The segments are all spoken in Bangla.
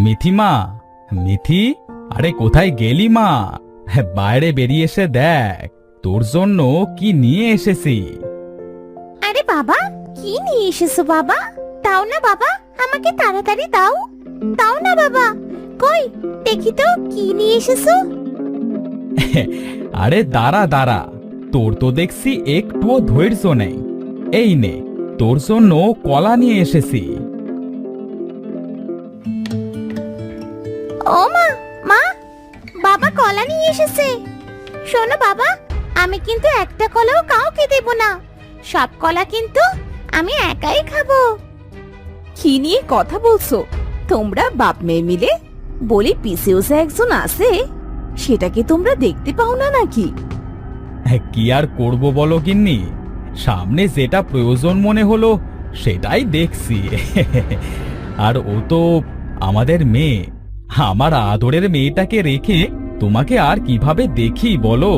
মিথিমা, মিথি, আরে কোথায় গেলি মা? বাইরে বেরিয়ে এসে দেখ তোর জন্য কি নিয়ে এসেছি। আরে বাবা, কি নিয়ে এসেছো বাবা? দাও না বাবা, আমাকে তাড়াতাড়ি দাও। দাও না বাবা, কই দেখি তো কি নিয়ে এসেছো। আরে দাঁড়া দাঁড়া, তোর তো দেখছি একটুও ধৈর্য নেই। এই নে, তোর জন্য কলা নিয়ে এসেছি। ও মা, মা, বাবা কলা নিয়ে এসেছে। শোনো বাবা, আমি কিন্তু একটা কলাও কাউকে দেব না। সব কলা কিন্তু আমি একাই খাবো। কি নিয়ে কথা বলছো তোমরা বাপ মেয়ে মিলে? বলি পিসেওসে একজন আছে, সেটা কি তোমরা দেখতে পাও না নাকি? কি আর করব বলো গিন্নি, সামনে যেটা প্রয়োজন মনে হলো সেটাই দেখছি। আর ও তো আমাদের মেয়ে, আমার আদরের মেয়েটাকে রেখে তোমাকে আর কিভাবে দেখি বলো?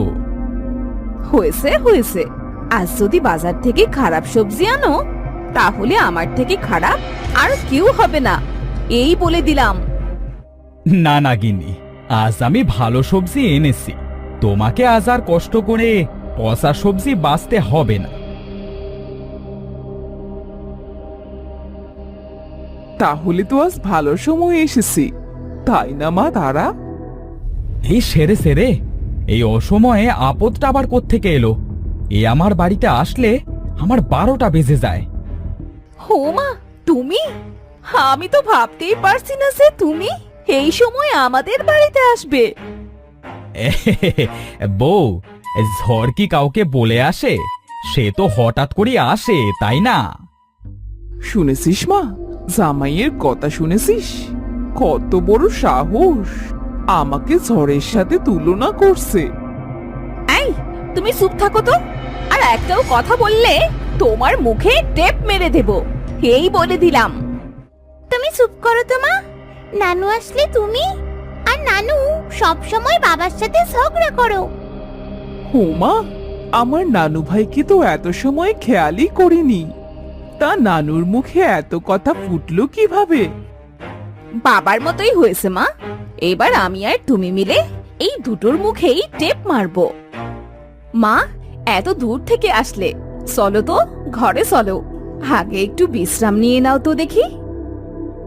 হয়েছে হয়েছে, আজ যদি বাজার থেকে খারাপ সবজি আনো তাহলে আমার থেকে খারাপ আর কেউ হবে না, এই বলে দিলাম। না না গিন্নি, আজ আমি ভালো সবজি এনেছি, তোমাকে আজ আর কষ্ট করে পচা সবজি বাঁচতে হবে না। তাহলে তো আজ ভালো সময় এসেছি, তাই না মা তারা? এই সেরে সেরে, এই অসময়ে আপদটা আবার কোত্থেকে এলো? এ আমার বাড়িতে আসলে আমার 12টা বেজে যায়। হো মা, তুমি? আমি তো ভাবতেই পারছি না যে তুমি এই সময় আমাদের বাড়িতে আসবে। বউ, ঝড় কি কাউকে বলে আসে? সে তো হঠাৎ করে আসে, তাই না? শুনেছিস মা, জামাইয়ের কথা শুনেছিস? কত বড় সাহস, আমাকে ঝড়ের সাথে তুলনা করছে। এই, তুমি চুপ থাকো তো। আর একটাও কথা বললে তোমার মুখে টেপ মেরে দেব, এই বলে দিলাম। তুমি চুপ করো তো মা। নানু আসলে তুমি আর নানু সব সময় বাবার সাথে ঝগড়া করো। হোমা, আমার নানু ভাইকে তো এত সময় খেয়ালই করিনি, তা নানুর মুখে এত কথা ফুটলো কিভাবে? বাবার মতোই হয়েছে মা। এবার আমি আর তুমি মিলে এই দুটোর মুখেই টেপ মারবো। মা, এত দূর থেকে আসলে চলো তো ঘরে চলো, আগে একটু বিশ্রাম নিয়ে নাও তো দেখি।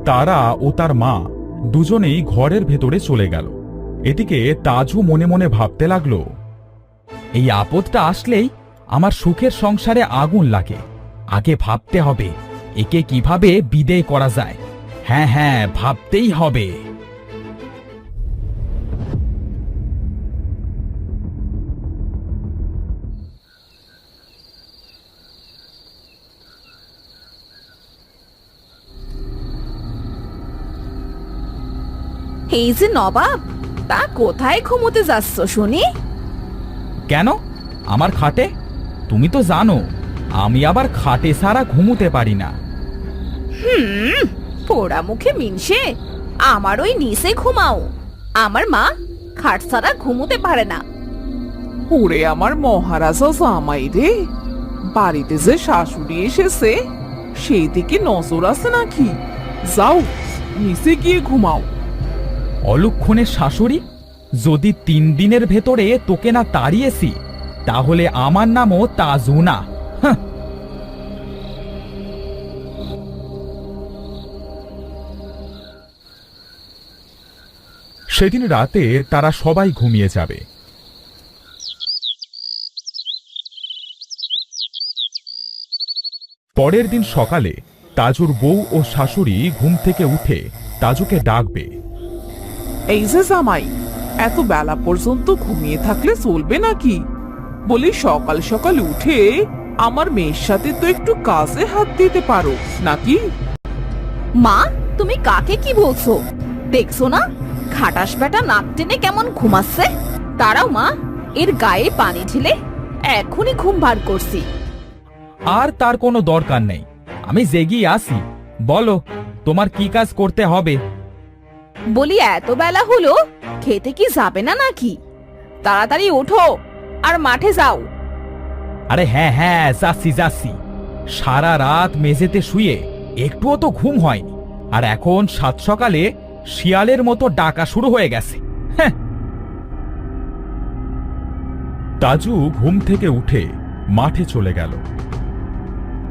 তারা ও তার মা দুজনেই ঘরের ভেতরে চলে গেল। এদিকে তাজু মনে মনে ভাবতে লাগলো, এই আপদটা আসলেই আমার সুখের সংসারে আগুন লাগে। আগে ভাবতে হবে একে কিভাবে বিদেয় করা যায়। হ্যাঁ হ্যাঁ, ভাবতেই হবে। এই যে নবাব, তা কোথায় ঘুমোতে যাচ্ছ শুনি? কেন? আমার খাটে? তুমি তো জানো আমি আবার খাটে ছাড়া ঘুমোতে পারি না। পোড়া মুখে মিনসে, আমার ওই নিচে ঘুমাও। আমার মা খাট ছাড়া ঘুমোতে পারে না। ওরে আমার মহারাজা জামাই রে, বাড়িতে যে শাশুড়ি এসেছে সেই দিকে নজর আছে নাকি? যাও, নিচে গিয়ে ঘুমাও। অলুক্ষণের শাশুড়ি, যদি 3 দিনের ভেতরে তোকে না তাড়িয়েছি তাহলে আমার নামও তাজু না। হাহ। সেদিন রাতে তারা সবাই ঘুমিয়ে যাবে। পরের দিন সকালে তাজুর বউ ও শাশুড়ি ঘুম থেকে উঠে তাজুকে ডাকবে। এই যে জামাই, এত বেলা পর্যন্ত ঘুমিয়ে থাকলে চলবে নাকি? বলি সকাল সকাল উঠে আমার মেয়ের সাথে তো একটু কাজে হাত দিতে পারো নাকি? মা, তুমি কাকে কি বলছো? দেখছো না খাটাস বেটা নাক টেনে কেমন ঘুমাচ্ছে? তারাও মা, এর গায়ে পানি ঢেলে এখনই ঘুম বার করছি। আর তার কোনো দরকার নেই, আমি জেগেই আসি। বলো তোমার কি কাজ করতে হবে? বলি এত বেলা হলো, খেতে কি যাবে না নাকি? তাড়াতাড়ি ওঠো আর মাঠে যাও। আরে হ্যাঁ হ্যাঁ, যাচ্ছি যাচ্ছি। সারা রাত মেঝেতে শুয়ে একটুও তো ঘুম হয়নি, আর এখন সাত সকালে শিয়ালের মতো ডাকা শুরু হয়ে গেছে। হ্যাঁ। তাজু ঘুম থেকে উঠে মাঠে চলে গেল।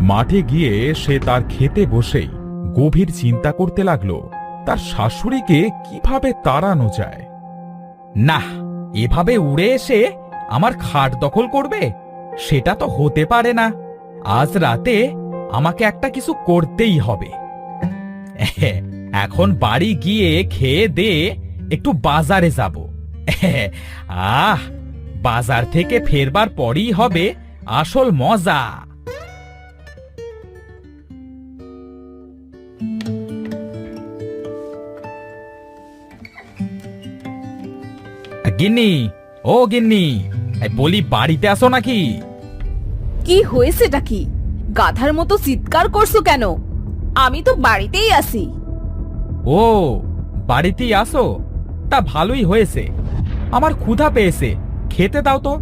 মাঠে গিয়ে সে তার খেতে বসেই গভীর চিন্তা করতে লাগলো তার শাশুড়িকে কিভাবে তাড়ানো যায়। না, এভাবে উড়ে এসে আমার খাট দখল করবে, সেটা তো হতে পারে না। আজ রাতে আমাকে একটা কিছু করতেই হবে। এখন বাড়ি গিয়ে খেয়ে দে একটু বাজারে যাব। বাজার থেকে ফেরবার পরই হবে আসল মজা। গিন্নি, ও গিন্নি, বলি বাড়িতে আসো নাকি? কি হয়েছেটা কি? গাধার মতো চিৎকার করছো কেন? আমি তো বাড়িতেই আছি। ও, বাড়িতেই আসো? তা ভালোই হয়েছে, আমার ক্ষুধা পেয়েছে, খেতে দাও তো।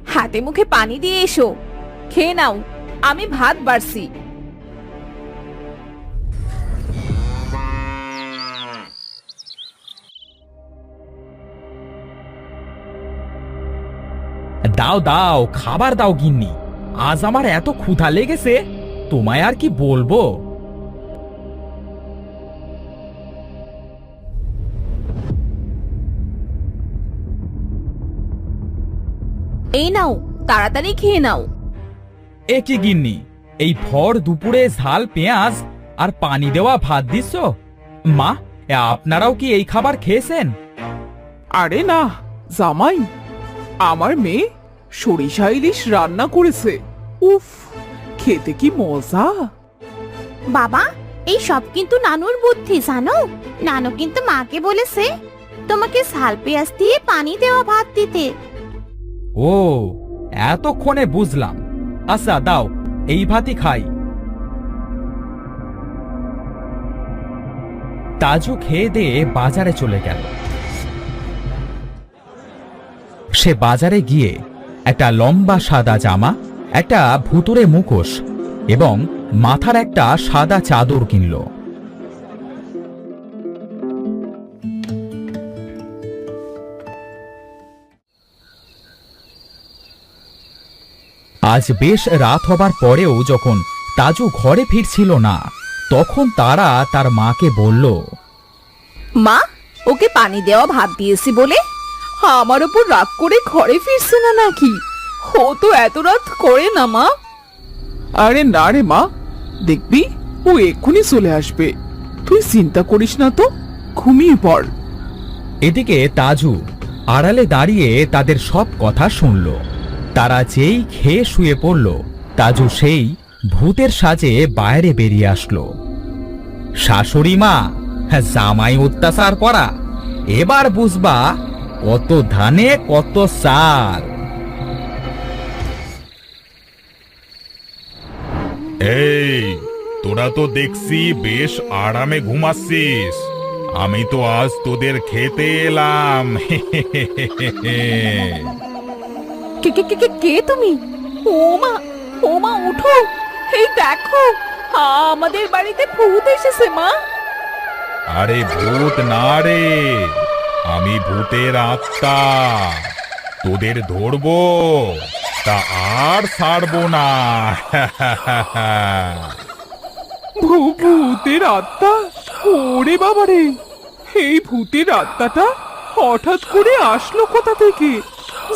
হাতে মুখে পানি দিয়ে এসো, খেয়ে নাও, আমি ভাত বাড়ছি। দাও দাও, খাবার দাও গিন্নি, আজ আমার এত ক্ষুধা লেগেছে, তোমায় আর কি বলবো। এই নাও, তাড়াতাড়ি খেয়ে নাও। এ কি গিন্নি, এই ভর দুপুরে ঝাল পেঁয়াজ আর পানি দেওয়া ভাত দিচ্ছ? মা, আপনারাও কি এই খাবার খেয়েছেন? আরে না জামাই, আমার মেয়ে সরিষা ইলিশ রান্না করেছে। উফ, খেতে কি মজা। বাবা, এই সব কিন্তু নানুর বুদ্ধি জানো। নানু কিন্তু মাকে বলেছে তোমাকে ঝাল পেঁয়াজ দিয়ে পানি দেওয়া ভাত দিতে। ও, এতক্ষণে বুঝলাম। আচ্ছা দাও, এই ভাতই খাই। তাজু খেয়ে দিয়ে বাজারে চলে গেল। সে বাজারে গিয়ে একটা লম্বা সাদা জামা, একটা ভুতুড়ে মুখোশ এবং মাথার একটা সাদা চাদর কিনল। আজ বেশ রাত হবার পরেও যখন তাজু ঘরে ফিরছিল না, তখন তারা তার মাকে বলল, মা, ওকে পানি দেওয়া ভাত দিয়েছি বলে আমার উপর রাগ করে ঘরে ফিরছে না নাকি? ও তো এত রাত করে না মা। আরে না রে মা, দেখবি ও এক্ষুনি চলে আসবে। তুই চিন্তা করিস না তো, ঘুমিয়ে পড়। এদিকে তাজু আড়ালে দাঁড়িয়ে তাদের সব কথা শুনল। তারা যেই খেয়ে শুয়ে পড়ল, তাজু সেই ভূতের সাজে বাইরে বেরিয়ে আসলো। শাশুড়ি মা, জামাই অত্যাচার করা, এবার বুঝবা কত ধানে কত চাল। এই, তোরা তো দেখছি বেশ আরামে ঘুমাচ্ছিস। আমি তো আজ তোদের খেতে এলাম। কে কে কে কে- কে তুমি? ও মা, উঠো, এই দেখো, আমাদের বাড়িতে ভূত এসেছে মা। আরে ভূত না রে, আমি ভূতের আত্মা। তোদের ধরবো, তা আর ছাড়বো না। ভূতের আত্মা? ওরে বাবারে, এই ভূতের আত্মাটা হঠাৎ করে আসলো কোথা থেকে?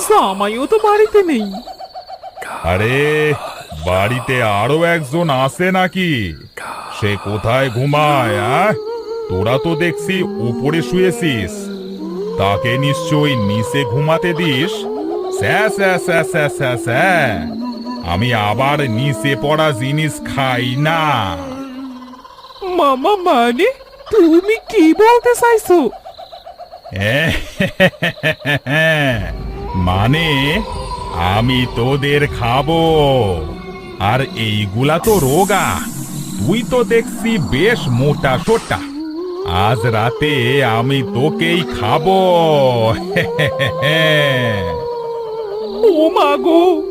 জামাইও তো বাড়িতে নেই। আরে, বাড়িতে আরো একজন আছে নাকি? সে কোথায় ঘুমায়? তোরা তো দেখছি উপরে শুয়েছিস, তাকে নিশ্চয়ই নিচে ঘুমাতে দিস। স্যা স্যা স্যা স্যা স্যা স্যা। আমি আবার নিচে পড়া জিনিস খাই না। মামা, মানে তুমি কি বলতে চাইছো? মানে আমি তোদের খাবো, আর এইগুলা তো রোগা। তুই তো দেখছি বেশ মোটা সোটা। আজ রাতে আমি তোকেই খাবো। ও মা গো,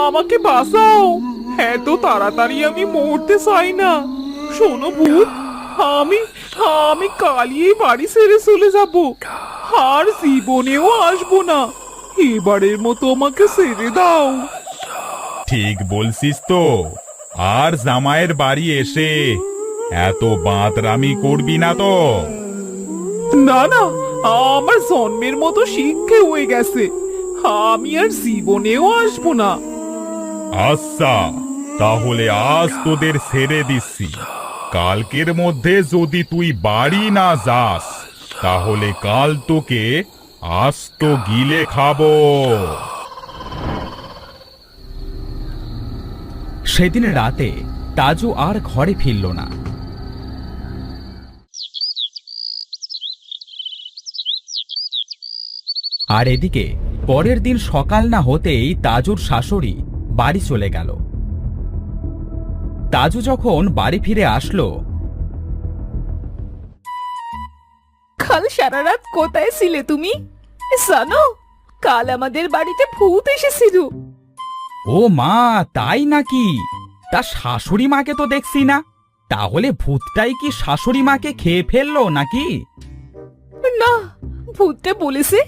আমাকে বাঁচাও। এত তাড়াতাড়ি আমি মরতে চাই না। শোনো ভূত, আমি আমি কালই এই বাড়ি ছেড়ে চলে যাব, আর জীবনেও আসবো না। এবারের মতো আমাকে ছেড়ে দাও। ঠিক বলছিস তো। আর জামাইয়ের বাড়ি এসে এত বাঁদরামি করবি না তো। না না, আমার জন্মের মতো শিক্ষা হয়ে গেছে, আমি আর জীবনেও আসবো না। আচ্ছা, তাহলে আজ তোদের ছেড়ে দিচ্ছি। কালকের মধ্যে যদি তুই বাড়ি না যাস, তাহলে কাল তোকে আস্ত গিলে খাবো। সেদিন রাতে তাজু আর ঘরে ফিরল না। আর এদিকে পরের দিন সকাল না হতেই তাজুর শাশুড়ি বাড়ি চলে গেল। তাজু যখন বাড়ি ফিরে আসলো, কাল সারা রাত কোথায় ছিলে তুমি? জানো, কাল আমাদের বাড়িতে ভূত এসেছিল। ও মা, তাই নাকি? তা শাশুড়ি মাকে তো দেখছি না, তাহলে ভূতটাই কি শাশুড়ি মাকে খেয়ে ফেললো নাকি? না, ভূতটা বলেছে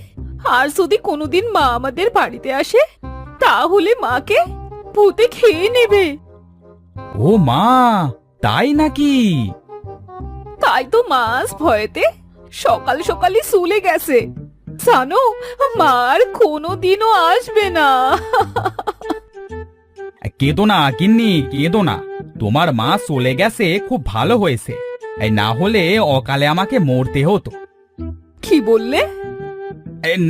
আর যদি কোনোদিন মা আমাদের বাড়িতে আসে, তাহলে মাকে ভূতে খেয়ে নেবে। ও মা, তাই নাকি? তাই তো মাস ভয়েতে সকাল সকালই চলে গেছে। জানো, মা আর কোনোদিনও আসবে না। কেঁদো না গিন্নি, কেঁদো না। তোমার মা চলে গেছে খুব ভালো হয়েছে, এই না হলে অকালে আমাকে মরতে হতো। কি বললে?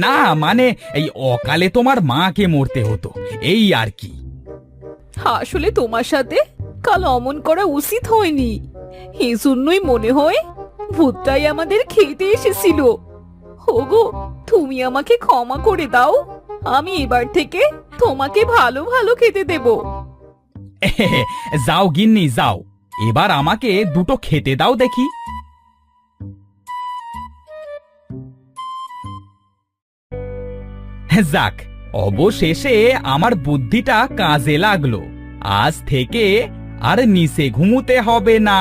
না মানে, এই অকালে তোমার মাকে মরতে হতো, এই আর কি। আসলে তোমার সাথে কাল অমন করা উচিত হয়নি। এই জন্যই মনে হয় ভূতটাই আমাদের খেতে এসেছিল। ওগো, তুমি আমাকে ক্ষমা করে দাও। আমি এবার থেকে তোমাকে ভালো ভালো খেতে দেব। যাও গিন্নি যাও, এবার আমাকে দুটো খেতে দাও দেখি। যাক, অবশেষে আমার বুদ্ধিটা কাজে লাগলো। আজ থেকে আর নিচে ঘুমোতে হবে না।